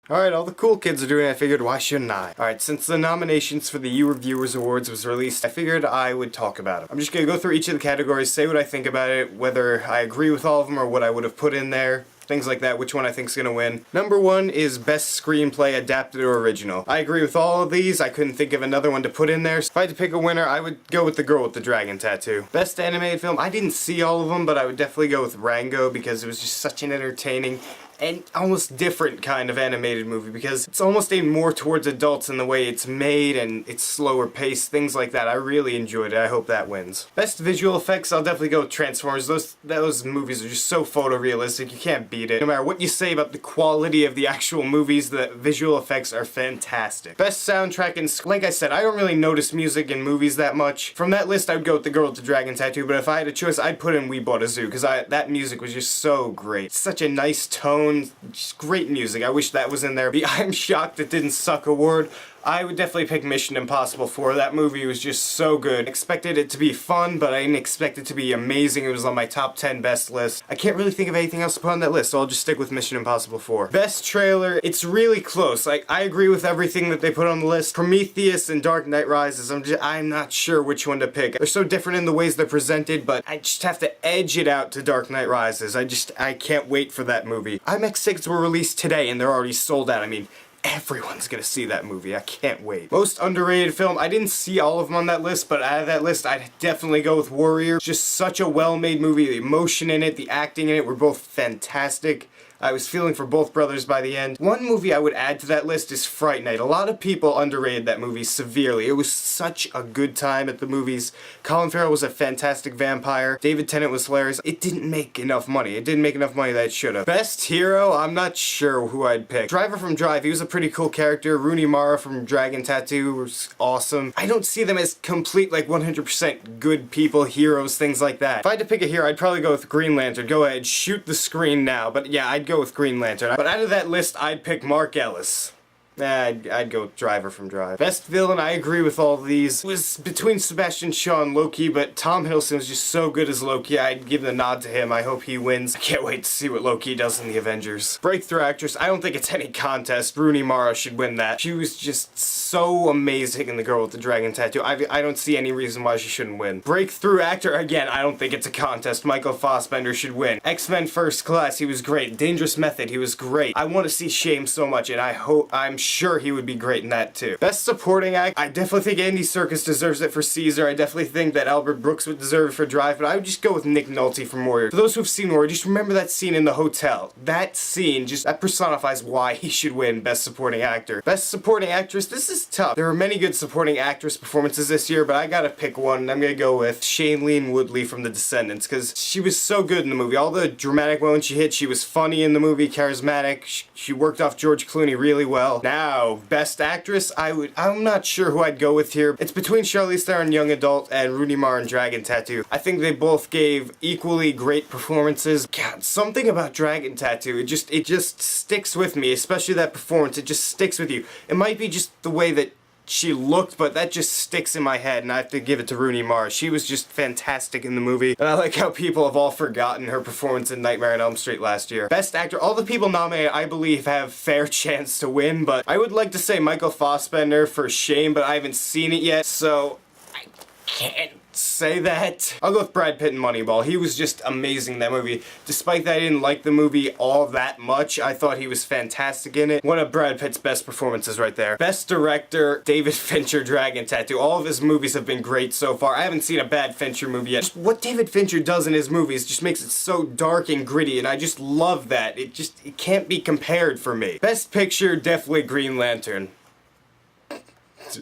Alright, all the cool kids are doing it, I figured why shouldn't I? Alright, since the nominations for the YOUreviewers Awards was released, I figured I would talk about it. I'm just gonna go through each of the categories, say what I think about it, whether I agree with all of them or what I would have put in there. Things like that, which one I think is gonna win. Number 1 is Best Screenplay Adapted or Original. I agree with all of these, I couldn't think of another one to put in there. So if I had to pick a winner, I would go with The Girl with the Dragon Tattoo. Best Animated Film, I didn't see all of them, but I would definitely go with Rango because it was just such an entertaining and almost different kind of animated movie because it's almost aimed more towards adults in the way it's made and it's slower paced, things like that. I really enjoyed it. I hope that wins. Best visual effects, I'll definitely go with Transformers. Those movies are just so photorealistic, you can't beat it. No matter what you say about the quality of the actual movies, the visual effects are fantastic. Best soundtrack, and like I said, I don't really notice music in movies that much. From that list, I would go with The Girl with the Dragon Tattoo, but if I had a choice, I'd put in We Bought a Zoo because that music was just so great. Such a nice tone. Just great music. I wish that was in there. I'm shocked it didn't suck award. I would definitely pick Mission Impossible 4. That movie was just so good. Expected it to be fun, but I didn't expect it to be amazing. It was on my top 10 best list. I can't really think of anything else to put on that list, so I'll just stick with Mission Impossible 4. Best trailer, it's really close. Like, I agree with everything that they put on the list. Prometheus and Dark Knight Rises, I'm not sure which one to pick. They're so different in the ways they're presented, but I just have to edge it out to Dark Knight Rises. I can't wait for that movie. IMAX tickets were released today and they're already sold out. I mean, everyone's gonna see that movie. I can't wait. Most underrated film, I didn't see all of them on that list, but out of that list, I'd definitely go with Warrior. Just such a well-made movie. The emotion in it, the acting in it were both fantastic. I was feeling for both brothers by the end. One movie I would add to that list is Fright Night. A lot of people underrated that movie severely. It was such a good time at the movies. Colin Farrell was a fantastic vampire. David Tennant was hilarious. It didn't make enough money. It didn't make enough money that it should have. Best hero, I'm not sure who I'd pick. Driver from Drive, he was a pretty cool character. Rooney Mara from Dragon Tattoo was awesome. I don't see them as complete, like 100% good people, heroes, things like that. If I had to pick a hero, I'd probably go with Green Lantern. Go ahead, shoot the screen now. But yeah, I'd go with Green Lantern. But out of that list, I'd pick Mark Ellis. I'd go with Driver from Drive. Best villain, I agree with all of these. It was between Sebastian Shaw and Loki, but Tom Hiddleston was just so good as Loki. I'd give the nod to him. I hope he wins. I can't wait to see what Loki does in the Avengers. Breakthrough actress, I don't think it's any contest. Rooney Mara should win that. She was just so amazing in The Girl with the Dragon Tattoo. I don't see any reason why she shouldn't win. Breakthrough actor, again, I don't think it's a contest. Michael Fassbender should win. X-Men First Class, he was great. Dangerous Method, he was great. I want to see Shame so much, and I'm sure he would be great in that too. Best supporting act, I definitely think Andy Serkis deserves it for Caesar. I definitely think that Albert Brooks would deserve it for Drive, but I would just go with Nick Nolte for Warrior. For those who've seen Warrior, just remember that scene in the hotel. That scene, that personifies why he should win Best Supporting Actor. Best Supporting Actress, this is tough. There are many good supporting actress performances this year, but I gotta pick one, and I'm gonna go with Shailene Woodley from The Descendants, because she was so good in the movie. All the dramatic moments she hit, she was funny in the movie, charismatic. She worked off George Clooney really well. Now, Best Actress, I'm not sure who I'd go with here. It's between Charlize Theron, Young Adult, and Rooney Mara in Dragon Tattoo. I think they both gave equally great performances. God, something about Dragon Tattoo, it just sticks with me, especially that performance. It just sticks with you. It might be just the way that she looked, but that just sticks in my head, and I have to give it to Rooney Mara. She was just fantastic in the movie, and I like how people have all forgotten her performance in Nightmare on Elm Street last year. Best Actor, all the people nominated, I believe, have fair chance to win, but I would like to say Michael Fassbender for Shame, but I haven't seen it yet, so I can't say that. I'll go with Brad Pitt in Moneyball. He was just amazing in that movie. Despite that I didn't like the movie all that much, I thought he was fantastic in it. One of Brad Pitt's best performances right there. Best Director, David Fincher, Dragon Tattoo. All of his movies have been great so far. I haven't seen a bad Fincher movie yet. Just what David Fincher does in his movies just makes it so dark and gritty, and I just love that. It can't be compared for me. Best Picture, definitely Green Lantern.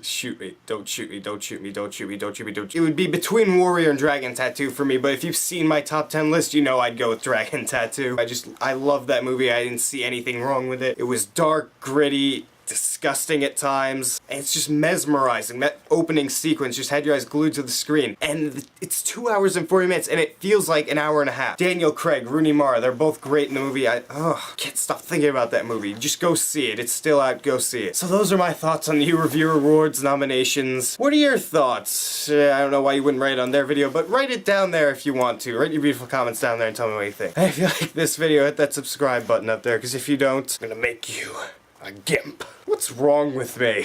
Shoot me, don't shoot me, don't shoot me, don't shoot me, don't shoot me, don't shoot me. It would be between Warrior and Dragon Tattoo for me, but if you've seen my top 10 list, you know I'd go with Dragon Tattoo. I love that movie. I didn't see anything wrong with it. It was dark, gritty, disgusting at times, and it's just mesmerizing. That opening sequence just had your eyes glued to the screen, and it's 2 hours and 40 minutes, and it feels like an hour and a half. Daniel Craig, Rooney Mara, they're both great in the movie. I can't stop thinking about that movie. Just go see it. It's still out. Go see it. So those are my thoughts on the YOUReviewer Awards nominations. What are your thoughts? I don't know why you wouldn't write it on their video, but write it down there if you want to. Write your beautiful comments down there and tell me what you think. And if you like this video, hit that subscribe button up there, because if you don't, I'm gonna make you A gimp. What's wrong with me?